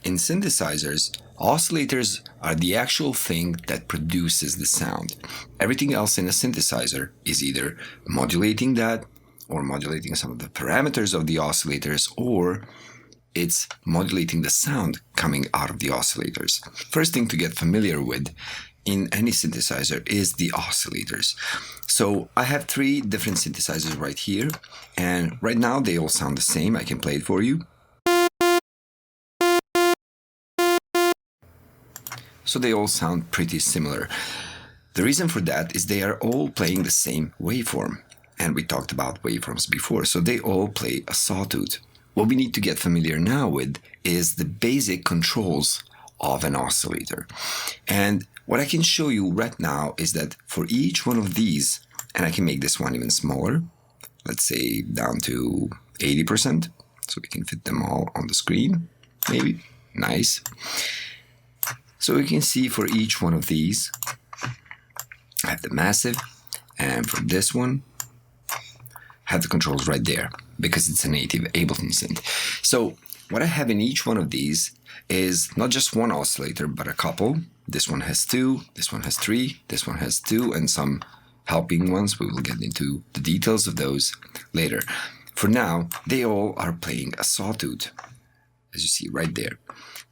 in synthesizers, oscillators are the actual thing that produces the sound. Everything else in a synthesizer is either modulating that, or modulating some of the parameters of the oscillators, or it's modulating the sound coming out of the oscillators. First thing to get familiar with in any synthesizer is the oscillators. So I have 3 different synthesizers right here, and right now they all sound the same. I can play it for you. So they all sound pretty similar. The reason for that is they are all playing the same waveform. And we talked about waveforms before, so they all play a sawtooth. What we need to get familiar now with is the basic controls of an oscillator. And what I can show you right now is that for each one of these, and I can make this one even smaller, let's say down to 80%, so we can fit them all on the screen, maybe. Nice. So we can see for each one of these, I have the massive, and for this one, I have the controls right there, because it's a native Ableton synth. So what I have in each one of these is not just one oscillator, but a couple. This one has 2, this one has 3, this one has 2, and some helping ones. We will get into the details of those later. For now, they all are playing a sawtooth, as you see right there.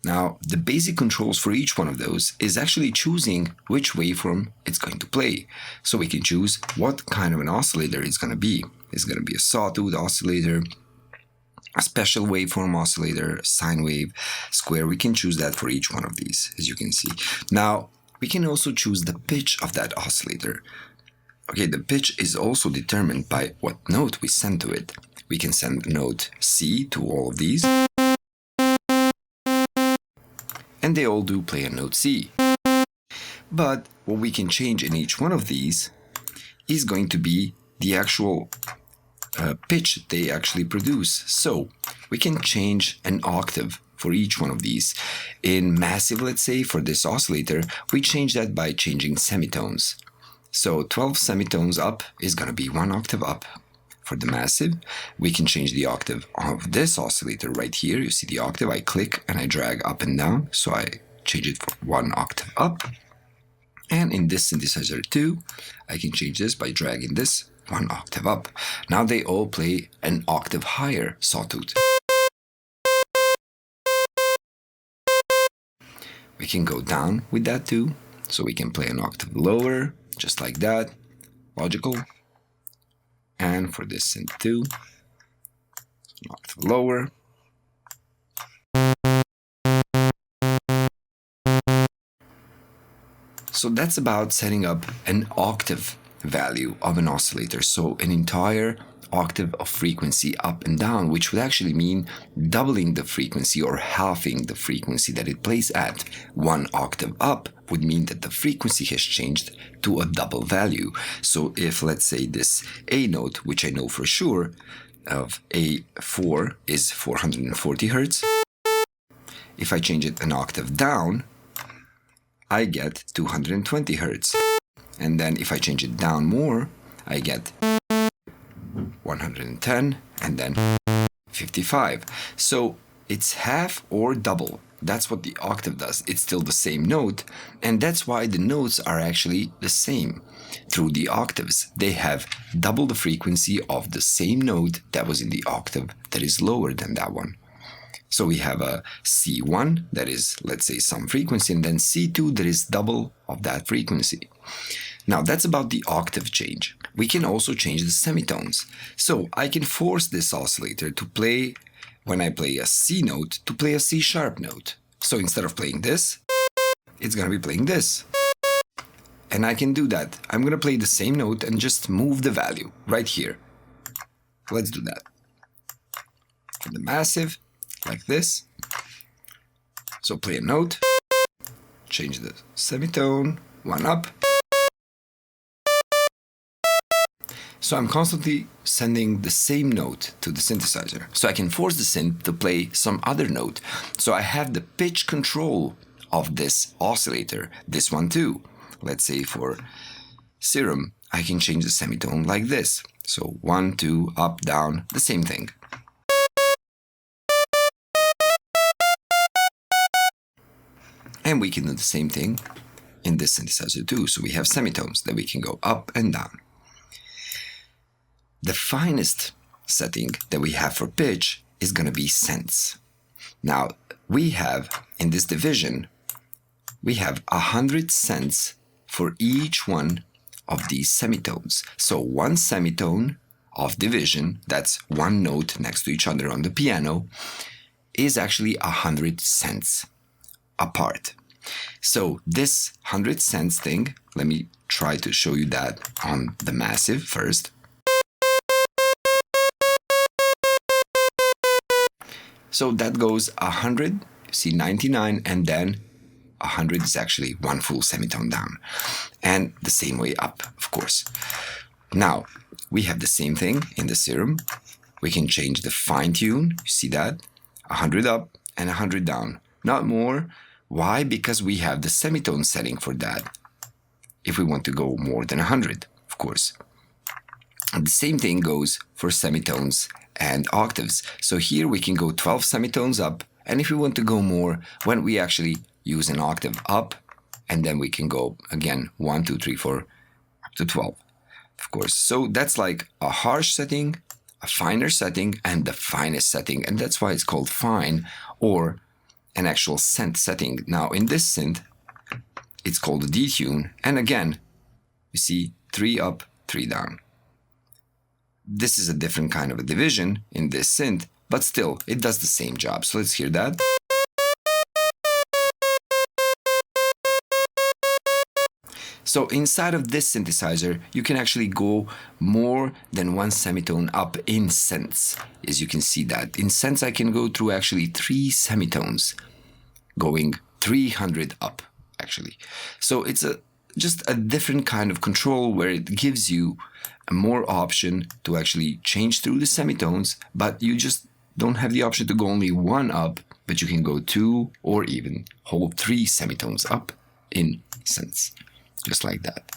Now, the basic controls for each one of those is actually choosing which waveform it's going to play. So we can choose what kind of an oscillator it's going to be. It's going to be a sawtooth oscillator, a special waveform oscillator, sine wave, square. We can choose that for each one of these, as you can see. Now, we can also choose the pitch of that oscillator. Okay, the pitch is also determined by what note we send to it. We can send note C to all of these, and they all do play a note C. But what we can change in each one of these is going to be the actual pitch they actually produce. So we can change an octave for each one of these. In massive, let's say, for this oscillator, we change that by changing semitones. So 12 semitones up is going to be 1 octave up. For the massive, we can change the octave of this oscillator right here. You see the octave, I click and I drag up and down, so I change it for 1 octave up. And in this synthesizer too, I can change this by dragging this 1 octave up. Now they all play an octave higher sawtooth. We can go down with that too, so we can play an octave lower, just like that, logical. And for this synth too, an octave lower. So that's about setting up an octave value of an oscillator. So an entire octave of frequency up and down, which would actually mean doubling the frequency or halving the frequency that it plays at. 1 octave up would mean that the frequency has changed to a double value. So if, let's say, this A note, which I know for sure of A4 is 440 Hertz, if I change it an octave down, I get 220 Hertz. And then if I change it down more, I get 110 and then 55. So it's half or double. That's what the octave does. It's still the same note, and that's why the notes are actually the same. Through the octaves, they have double the frequency of the same note that was in the octave that is lower than that one. So we have a C1 that is, let's say, some frequency, and then C2 that is double of that frequency. Now that's about the octave change. We can also change the semitones. So I can force this oscillator to play, when I play a C note, to play a C sharp note. So instead of playing this, it's going to be playing this. And I can do that. I'm going to play the same note and just move the value right here. Let's do that. For the massive, like this. So play a note, change the semitone, 1 up. So I'm constantly sending the same note to the synthesizer. So I can force the synth to play some other note. So I have the pitch control of this oscillator, this one too. Let's say for Serum, I can change the semitone like this. So 1, 2, up, down, the same thing. And we can do the same thing in this synthesizer too. So we have semitones that we can go up and down. The finest setting that we have for pitch is going to be cents. Now, we have, in this division, we have 100 cents for each one of these semitones. So one semitone of division, that's one note next to each other on the piano, is actually 100 cents apart. So this 100 cents thing, let me try to show you that on the massive first. So that goes 100, you see 99, and then 100 is actually one full semitone down. And the same way up, of course. Now, we have the same thing in the Serum. We can change the fine tune, you see that? 100 up and 100 down, not more. Why? Because we have the semitone setting for that. If we want to go more than 100, of course. And the same thing goes for semitones and octaves. So here we can go 12 semitones up, and if we want to go more, when we actually use an octave up, and then we can go again 1, 2, 3, 4, up to 12, of course. So that's like a harsh setting, a finer setting, and the finest setting, and that's why it's called fine, or an actual synth setting. Now in this synth, it's called a detune, and again, you see 3 up, 3 down. This is a different kind of a division in this synth, but still, it does the same job. So let's hear that. So inside of this synthesizer, you can actually go more than one semitone up in cents, as you can see that. In cents, I can go through actually 3 semitones, going 300 up, actually. So it's just a different kind of control where it gives you more option to actually change through the semitones, but you just don't have the option to go only 1 up, but you can go 2 or even whole 3 semitones up in cents. Just like that.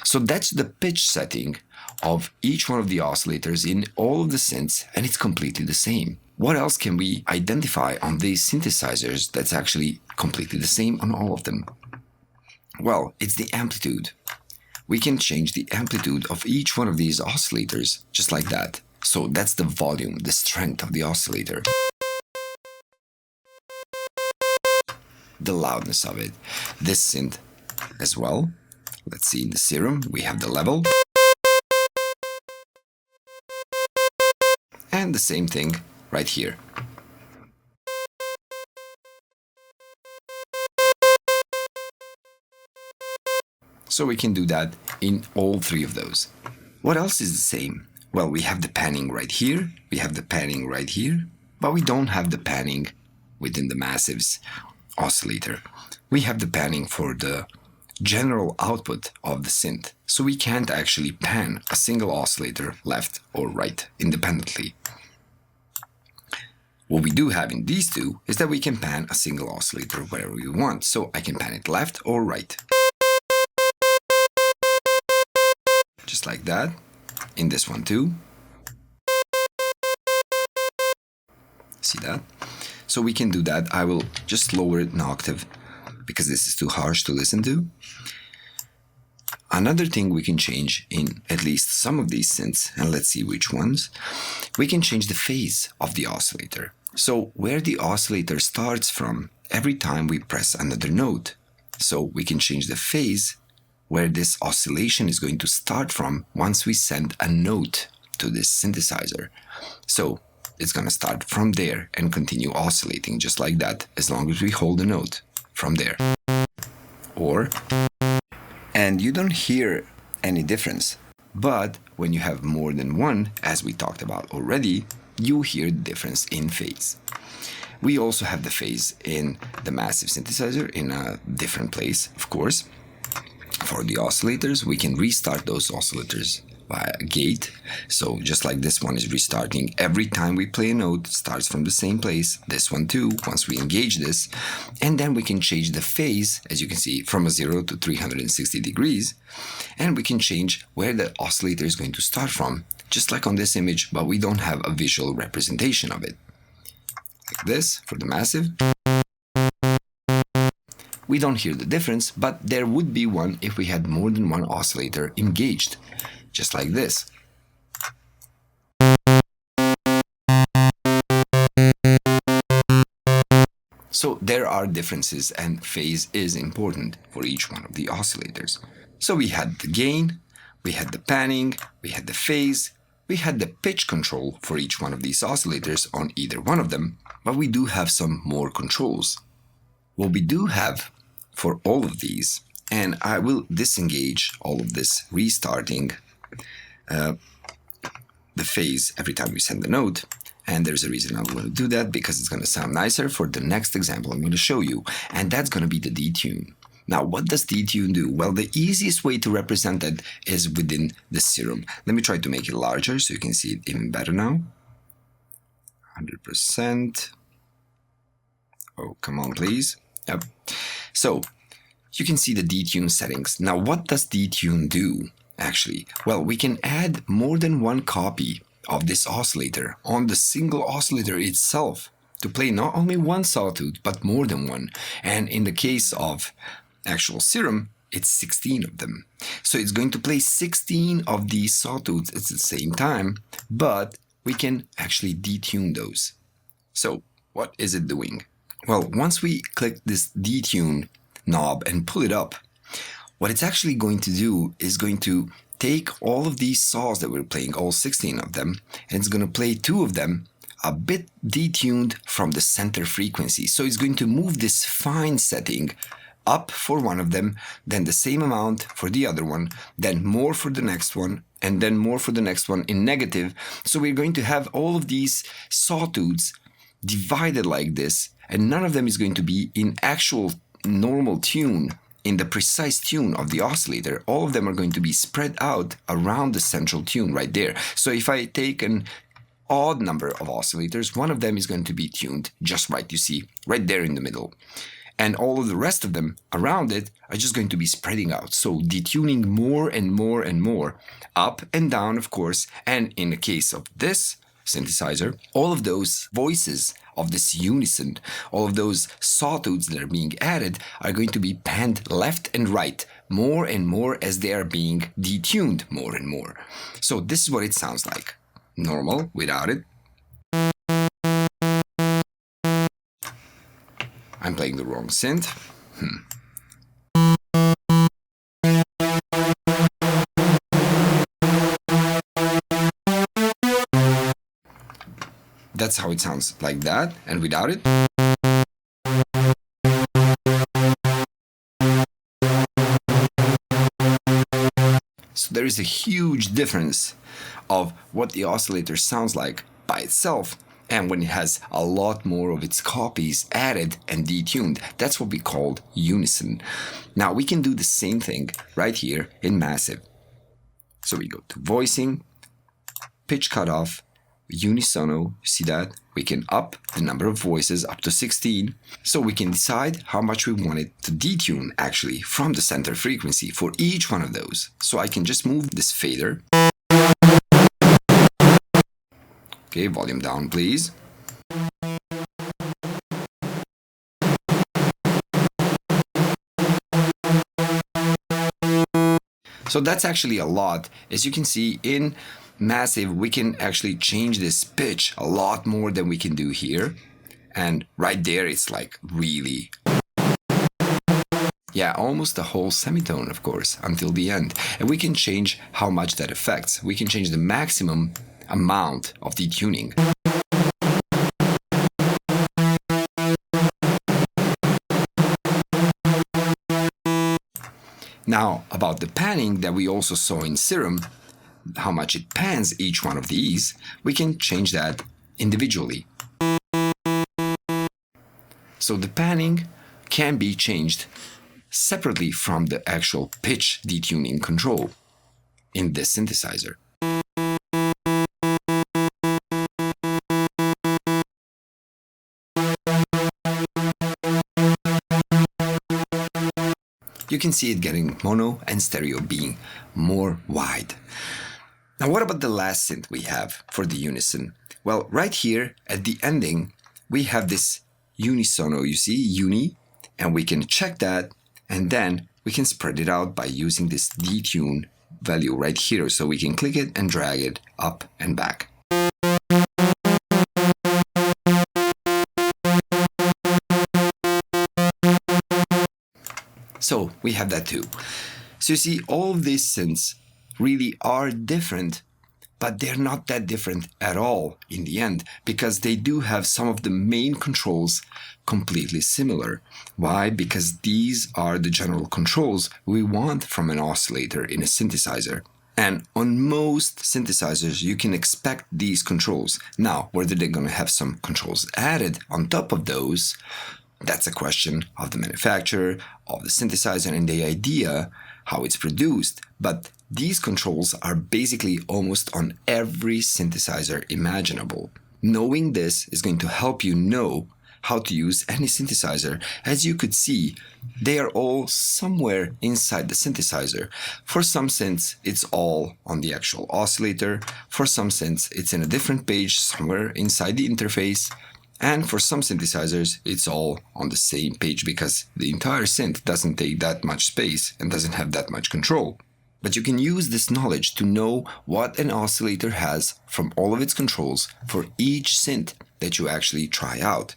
So that's the pitch setting of each one of the oscillators in all of the synths, and it's completely the same. What else can we identify on these synthesizers that's actually completely the same on all of them? Well, it's the amplitude. We can change the amplitude of each one of these oscillators just like that. So that's the volume, the strength of the oscillator. The loudness of it. This synth as well. Let's see, in the Serum, we have the level. And the same thing right here. So we can do that in all 3 of those. What else is the same? Well, we have the panning right here, we have the panning right here, but we don't have the panning within the massives oscillator. We have the panning for the general output of the synth, so we can't actually pan a single oscillator left or right independently. What we do have in these 2 is that we can pan a single oscillator wherever we want, so I can pan it left or right. Just like that, in this one too. See that? So we can do that. I will just lower it an octave because this is too harsh to listen to. Another thing we can change in at least some of these synths, and let's see which ones, we can change the phase of the oscillator. So where the oscillator starts from every time we press another note. So we can change the phase where this oscillation is going to start from once we send a note to this synthesizer. So it's going to start from there and continue oscillating just like that as long as we hold the note from there. And you don't hear any difference, but when you have more than one, as we talked about already, you hear the difference in phase. We also have the phase in the massive synthesizer in a different place, of course. For the oscillators, we can restart those oscillators via a gate. So just like this one is restarting every time we play a note, starts from the same place. This one too, once we engage this. And then we can change the phase, as you can see, from a 0 to 360 degrees. And we can change where the oscillator is going to start from, just like on this image, but we don't have a visual representation of it. Like this for the massive. We don't hear the difference, but there would be one if we had more than one oscillator engaged, just like this. So there are differences, and phase is important for each one of the oscillators. So we had the gain, we had the panning, we had the phase, we had the pitch control for each one of these oscillators on either one of them, but we do have some more controls. What we do have for all of these, and I will disengage all of this restarting the phase every time we send the note. And there's a reason I'm going to do that, because it's going to sound nicer for the next example I'm going to show you, and that's going to be the detune. Now, what does detune do? Well, the easiest way to represent it is within the Serum. Let me try to make it larger so you can see it even better now. 100%. Oh, come on, please. Yep. So, you can see the detune settings. Now, what does detune do, actually? Well, we can add more than one copy of this oscillator on the single oscillator itself to play not only one sawtooth, but more than one. And in the case of actual Serum, it's 16 of them. So it's going to play 16 of these sawtooths at the same time, but we can actually detune those. So what is it doing? Well, once we click this detune knob and pull it up, what it's actually going to do is going to take all of these saws that we're playing, all 16 of them, and it's going to play 2 of them a bit detuned from the center frequency. So it's going to move this fine setting up for one of them, then the same amount for the other one, then more for the next one, and then more for the next one in negative. So we're going to have all of these sawtooths divided like this, and none of them is going to be in actual normal tune, in the precise tune of the oscillator. All of them are going to be spread out around the central tune right there. So if I take an odd number of oscillators, one of them is going to be tuned just right, you see, right there in the middle. And all of the rest of them around it are just going to be spreading out. So detuning more and more and more, up and down, of course. And in the case of this synthesizer, all of those voices of this unison, all of those sawtooths that are being added are going to be panned left and right more and more as they are being detuned more and more. So this is what it sounds like. Normal, without it. I'm playing the wrong synth. That's how it sounds, like that, and without it. So there is a huge difference of what the oscillator sounds like by itself and when it has a lot more of its copies added and detuned. That's what we called unison. Now we can do the same thing right here in massive. So we go to voicing, pitch cutoff, unisono, see that? We can up the number of voices up to 16, so we can decide how much we want it to detune actually from the center frequency for each one of those. So I can just move this fader. Okay, volume down please. So that's actually a lot. As you can see in massive, we can actually change this pitch a lot more than we can do here. And right there, it's like really, yeah, almost the whole semitone, of course, until the end. And we can change how much that affects. We can change the maximum amount of detuning. Now, about the panning that we also saw in Serum, how much it pans each one of these, we can change that individually. So the panning can be changed separately from the actual pitch detuning control in this synthesizer. You can see it getting mono and stereo being more wide. Now what about the last synth we have for the unison? Well, right here at the ending, we have this unisono, you see, uni, And we can check that, and then we can spread it out by using this detune value right here. So we can click it and drag it up and back. So we have that too. So you see, all of these synths really are different, but they're not that different at all in the end, because they do have some of the main controls completely similar. Why? Because these are the general controls we want from an oscillator in a synthesizer. And on most synthesizers, you can expect these controls. Now, whether they're going to have some controls added on top of those, that's a question of the manufacturer, of the synthesizer, and the idea how it's produced. But these controls are basically almost on every synthesizer imaginable. Knowing this is going to help you know how to use any synthesizer. As you could see, they are all somewhere inside the synthesizer. For some synths, it's all on the actual oscillator. For some synths, it's in a different page somewhere inside the interface. And for some synthesizers, it's all on the same page because the entire synth doesn't take that much space and doesn't have that much control. But you can use this knowledge to know what an oscillator has from all of its controls for each synth that you actually try out.